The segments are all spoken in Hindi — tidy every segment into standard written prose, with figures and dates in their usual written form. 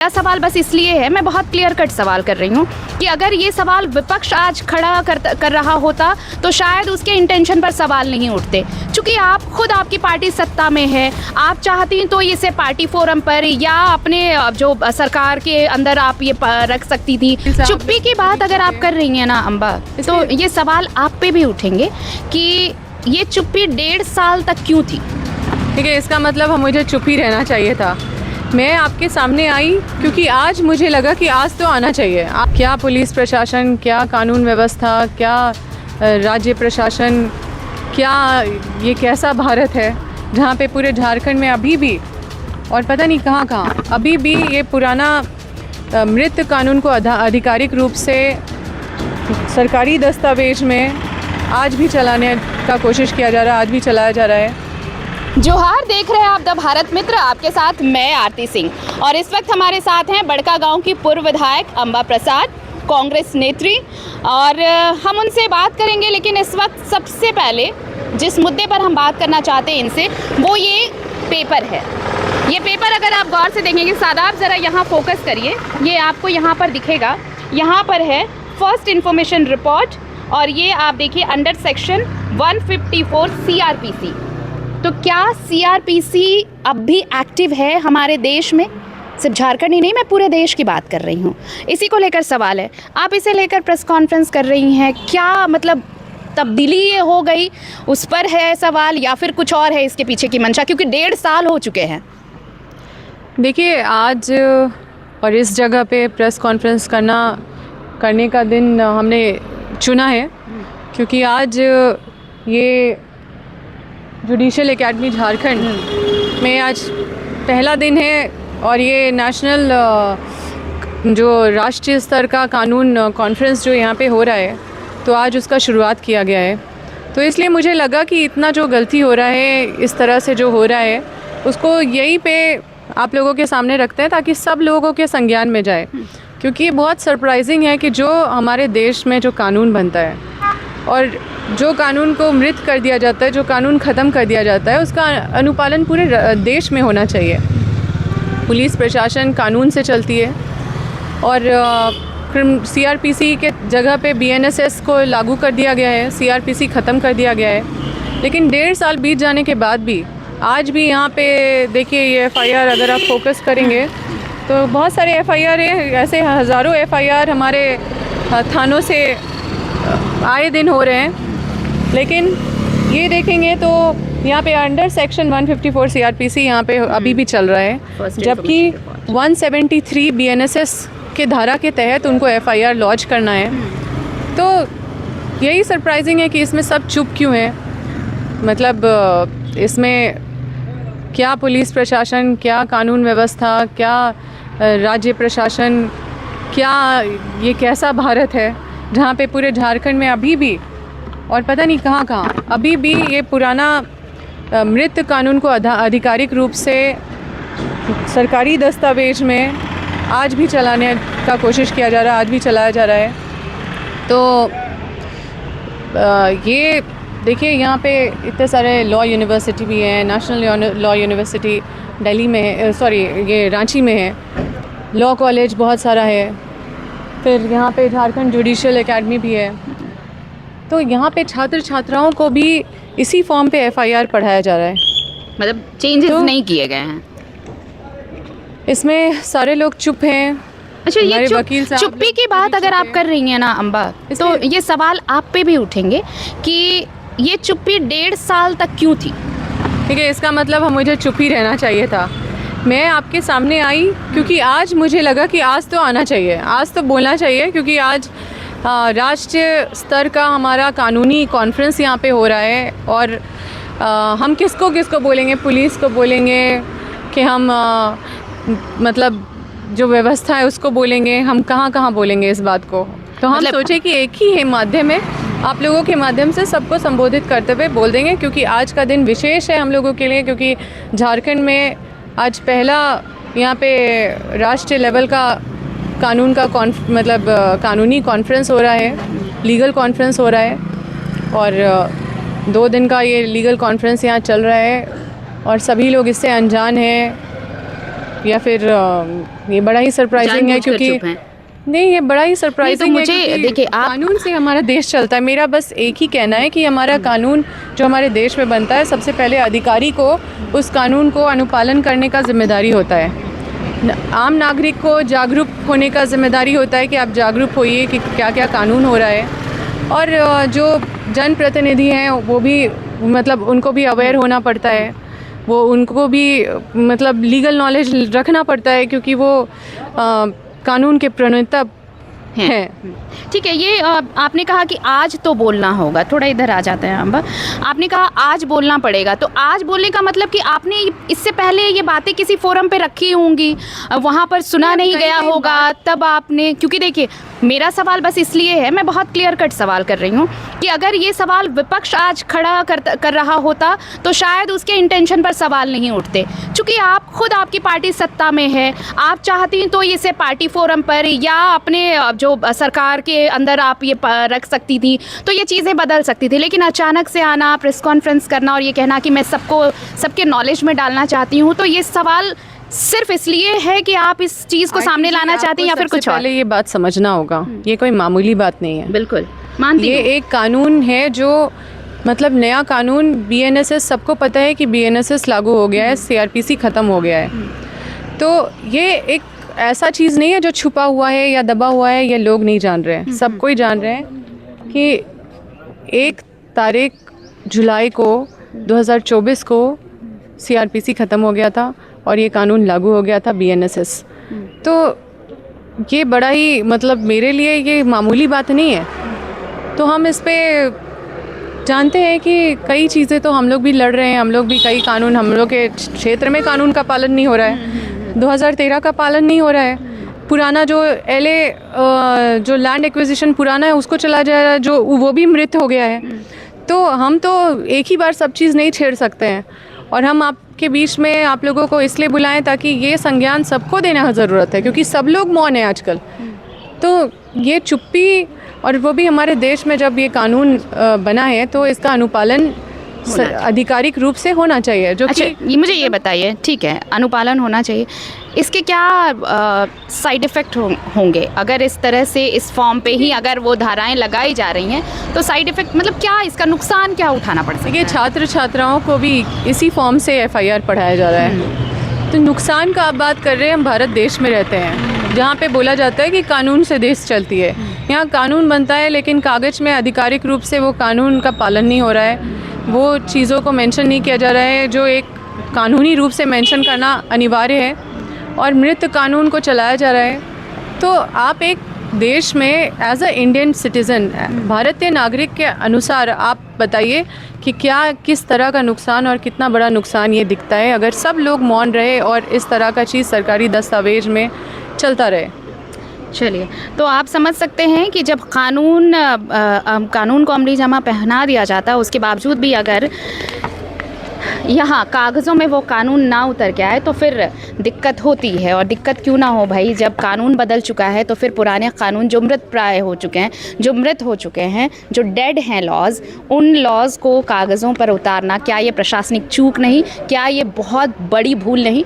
मेरा सवाल बस इसलिए है, मैं बहुत क्लियर कट सवाल कर रही हूँ कि अगर ये सवाल विपक्ष आज खड़ा कर रहा होता तो शायद उसके इंटेंशन पर सवाल नहीं उठते। चूँकि आप खुद, आपकी पार्टी सत्ता में है, आप चाहती तो इसे पार्टी फोरम पर या अपने जो सरकार के अंदर आप ये रख सकती थी। चुप्पी की बात अगर आप कर रही हैं ना अम्बा, तो ये सवाल आप पे भी उठेंगे कि ये चुप्पी 1.5 साल तक क्यों थी। ठीक है, इसका मतलब मुझे चुप ही रहना चाहिए था। मैं आपके सामने आई क्योंकि आज मुझे लगा कि आज तो आना चाहिए। क्या पुलिस प्रशासन, क्या कानून व्यवस्था, क्या राज्य प्रशासन, क्या ये कैसा भारत है जहाँ पे पूरे झारखंड में अभी भी और पता नहीं कहाँ कहाँ अभी भी ये पुराना मृत कानून को आधिकारिक रूप से सरकारी दस्तावेज में आज भी चलाने का कोशिश किया जा रहा है, आज भी चलाया जा रहा है। जोहार, देख रहे हैं आप द भारत मित्र, आपके साथ मैं आरती सिंह और इस वक्त हमारे साथ हैं बड़का गांव की पूर्व विधायक अम्बा प्रसाद, कांग्रेस नेत्री, और हम उनसे बात करेंगे। लेकिन इस वक्त सबसे पहले जिस मुद्दे पर हम बात करना चाहते हैं इनसे, वो ये पेपर है। ये पेपर अगर आप गौर से देखेंगे, सादाब ज़रा यहाँ फोकस करिए, ये आपको यहाँ पर दिखेगा। यहाँ पर है फर्स्ट इन्फॉर्मेशन रिपोर्ट और ये आप देखिए अंडर सेक्शन 154 CRPC। तो क्या CRPC अब भी एक्टिव है हमारे देश में? सिर्फ झारखंड ही नहीं, मैं पूरे देश की बात कर रही हूँ। इसी को लेकर सवाल है। आप इसे लेकर प्रेस कॉन्फ्रेंस कर रही हैं, क्या मतलब तब्दीली ये हो गई, उस पर है सवाल, या फिर कुछ और है इसके पीछे की मंशा? क्योंकि 1.5 साल हो चुके हैं। देखिए, आज और इस जगह पे प्रेस कॉन्फ्रेंस करने का दिन हमने चुना है क्योंकि आज ये जुडिशल एकेडमी झारखंड में आज पहला दिन है और ये नेशनल जो राष्ट्रीय स्तर का कानून कॉन्फ्रेंस जो यहाँ पे हो रहा है, तो आज उसका शुरुआत किया गया है। तो इसलिए मुझे लगा कि इतना जो गलती हो रहा है, इस तरह से जो हो रहा है, उसको यहीं पे आप लोगों के सामने रखते हैं ताकि सब लोगों के संज्ञान में जाए। क्योंकि ये बहुत सरप्राइजिंग है कि जो हमारे देश में जो कानून बनता है और जो कानून को मृत कर दिया जाता है, जो कानून ख़त्म कर दिया जाता है, उसका अनुपालन पूरे देश में होना चाहिए। पुलिस प्रशासन कानून से चलती है और CRPC के जगह पे BNSS को लागू कर दिया गया है, CRPC ख़त्म कर दिया गया है। लेकिन 1.5 साल बीत जाने के बाद भी आज भी यहाँ पे देखिए ये FIR अगर आप फोकस करेंगे तो बहुत सारे FIR है, ऐसे हज़ारों FIR हमारे थानों से आए दिन हो रहे हैं। लेकिन ये देखेंगे तो यहाँ पे अंडर सेक्शन 154 CRPC यहाँ पे अभी भी चल रहा है, जबकि 173 BNSS के धारा के तहत उनको FIR लॉन्च करना है। तो यही सरप्राइजिंग है कि इसमें सब चुप क्यों है। मतलब इसमें क्या पुलिस प्रशासन, क्या कानून व्यवस्था, क्या राज्य प्रशासन, क्या ये कैसा भारत है जहाँ पे पूरे झारखंड में अभी भी और पता नहीं कहाँ कहाँ अभी भी ये पुराना मृत कानून को आधिकारिक रूप से सरकारी दस्तावेज में आज भी चलाने का कोशिश किया जा रहा है, आज भी चलाया जा रहा है। तो ये देखिए यहाँ पे इतने सारे लॉ यूनिवर्सिटी भी हैं, नेशनल लॉ यूनिवर्सिटी दिल्ली में है, सॉरी ये रांची में है, लॉ कॉलेज बहुत सारा है, फिर यहाँ पे झारखंड जुडिशल एकेडमी भी है। तो यहाँ पे छात्र छात्राओं को भी इसी फॉर्म पे FIR पढ़ाया जा रहा है, मतलब चेंजेस तो नहीं किए गए हैं इसमें। सारे लोग चुप हैं। अच्छा, ये चुप्पी की बात अगर आप कर रही हैं ना अम्बा, तो ये सवाल आप पे भी उठेंगे कि ये चुप्पी 1.5 साल तक क्यों थी। ठीक है, इसका मतलब मुझे चुप ही रहना चाहिए था। मैं आपके सामने आई क्योंकि आज मुझे लगा कि आज तो आना चाहिए, आज तो बोलना चाहिए, क्योंकि आज राष्ट्रीय स्तर का हमारा कानूनी कॉन्फ्रेंस यहाँ पे हो रहा है। और हम किसको बोलेंगे, पुलिस को बोलेंगे कि हम मतलब जो व्यवस्था है उसको बोलेंगे, हम कहाँ बोलेंगे इस बात को। तो हम सोचे कि एक ही है माध्यम है, आप लोगों के माध्यम से सबको संबोधित करते हुए बोल देंगे। क्योंकि आज का दिन विशेष है हम लोगों के लिए, क्योंकि झारखंड में आज पहला यहाँ पे राष्ट्रीय लेवल का कानून का मतलब कानूनी कॉन्फ्रेंस हो रहा है, लीगल कॉन्फ्रेंस हो रहा है। और 2 दिन का ये लीगल कॉन्फ्रेंस यहाँ चल रहा है और सभी लोग इससे अनजान हैं। या फिर ये बड़ा ही सरप्राइजिंग है जानबूझकर क्योंकि चुप हैं। नहीं, ये बड़ा ही सरप्राइजिंग मुझे है क्योंकि देखिए, आप कानून से हमारा देश चलता है। मेरा बस एक ही कहना है कि हमारा कानून जो हमारे देश में बनता है, सबसे पहले अधिकारी को उस कानून को अनुपालन करने का जिम्मेदारी होता है। आम नागरिक को जागरूक होने का जिम्मेदारी होता है कि आप जागरूक होइए कि क्या क्या कानून हो रहा है, और जो जनप्रतिनिधि हैं वो भी मतलब उनको भी अवेयर होना पड़ता है, वो उनको भी मतलब लीगल नॉलेज रखना पड़ता है क्योंकि वो कानून के प्रणेता हैं। ठीक है, ये आपने कहा कि आज तो बोलना होगा, थोड़ा इधर आ जाते हैं हम। आपने कहा आज बोलना पड़ेगा, तो आज बोलने का मतलब कि आपने इससे पहले ये बातें किसी फोरम पे रखी होंगी, वहाँ पर सुना नहीं गया होगा, तब आपने, क्योंकि देखिए मेरा सवाल बस इसलिए है, मैं बहुत क्लियर कट सवाल कर रही हूँ कि अगर ये सवाल विपक्ष आज खड़ा कर रहा होता तो शायद उसके इंटेंशन पर सवाल नहीं उठते। चूँकि आप खुद, आपकी पार्टी सत्ता में है, आप चाहती तो इसे पार्टी फोरम पर या अपने जो सरकार के अंदर आप ये रख सकती थी, तो ये चीज़ें बदल सकती थी। लेकिन अचानक से आना, प्रेस कॉन्फ्रेंस करना और ये कहना कि मैं सबके नॉलेज में डालना चाहती हूँ, तो ये सवाल सिर्फ इसलिए है कि आप इस चीज़ को सामने लाना चाहती हैं या फिर कुछ और? पहले ये बात समझना होगा, ये कोई मामूली बात नहीं है। बिल्कुल मानती ये हूँ। एक कानून है जो मतलब नया कानून, बीएनएसएस, सबको पता है कि बीएनएसएस लागू हो गया है, सीआरपीसी ख़त्म हो गया है। तो ये एक ऐसा चीज़ नहीं है जो छुपा हुआ है या दबा हुआ है, ये लोग नहीं जान रहे हैं, सब कोई जान रहे हैं कि 1 तारीख जुलाई को 2024 को सीआरपीसी ख़त्म हो गया था और ये कानून लागू हो गया था, बीएनएसएस। तो ये बड़ा ही मतलब मेरे लिए ये मामूली बात नहीं है। तो हम इस पे जानते हैं कि कई चीज़ें तो हम लोग भी लड़ रहे हैं, हम लोग भी कई कानून, हम लोग के क्षेत्र में कानून का पालन नहीं हो रहा है, 2013 का पालन नहीं हो रहा है, पुराना जो जो लैंड एक्विजिशन पुराना है उसको चला जा रहा है, जो वो भी मृत हो गया है। तो हम तो एक ही बार सब चीज़ नहीं छेड़ सकते हैं, और हम आपके बीच में आप लोगों को इसलिए बुलाएं ताकि ये संज्ञान सबको देना ज़रूरत है, क्योंकि सब लोग मौन है आजकल। तो ये चुप्पी, और वो भी हमारे देश में जब ये कानून बना है तो इसका अनुपालन आधिकारिक रूप से होना चाहिए। जो अच्छा, ये मुझे ये बताइए, ठीक है अनुपालन होना चाहिए, इसके क्या साइड इफ़ेक्ट होंगे अगर इस तरह से इस फॉर्म पे ही अगर वो धाराएं लगाई जा रही हैं, तो साइड इफ़ेक्ट मतलब क्या, इसका नुकसान क्या उठाना पड़ सकता है? छात्र छात्राओं को भी इसी फॉर्म से एफआईआर पढ़ाया जा रहा है। तो नुकसान का आप बात कर रहे हैं, हम भारत देश में रहते हैं जहाँ पे बोला जाता है कि कानून से देश चलती है। यहाँ कानून बनता है लेकिन कागज़ में आधिकारिक रूप से वो कानून का पालन नहीं हो रहा है, वो चीज़ों को मेंशन नहीं किया जा रहा है जो एक कानूनी रूप से मेंशन करना अनिवार्य है, और मृत कानून को चलाया जा रहा है। तो आप एक देश में एज अ इंडियन सिटीज़न, भारतीय नागरिक के अनुसार आप बताइए कि क्या, किस तरह का नुकसान और कितना बड़ा नुकसान ये दिखता है अगर सब लोग मौन रहे और इस तरह का चीज़ सरकारी दस्तावेज में चलता रहे। चलिए, तो आप समझ सकते हैं कि जब कानून को अमली जामा पहना दिया जाता है, उसके बावजूद भी अगर यहाँ कागज़ों में वो कानून ना उतर के आए तो फिर दिक्कत होती है। और दिक्कत क्यों ना हो भाई, जब कानून बदल चुका है तो फिर पुराने कानून जो मृत प्राय हो चुके हैं, जो मृत हो चुके हैं, जो डेड हैं लॉज, उन लॉज को कागज़ों पर उतारना, क्या ये प्रशासनिक चूक नहीं, क्या ये बहुत बड़ी भूल नहीं?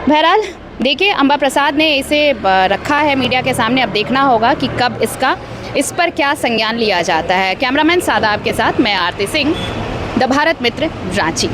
बहरहाल देखिए, अम्बा प्रसाद ने इसे रखा है मीडिया के सामने, अब देखना होगा कि कब इस पर क्या संज्ञान लिया जाता है। कैमरामैन सादाब के साथ मैं आरती सिंह, द भारत मित्र, रांची।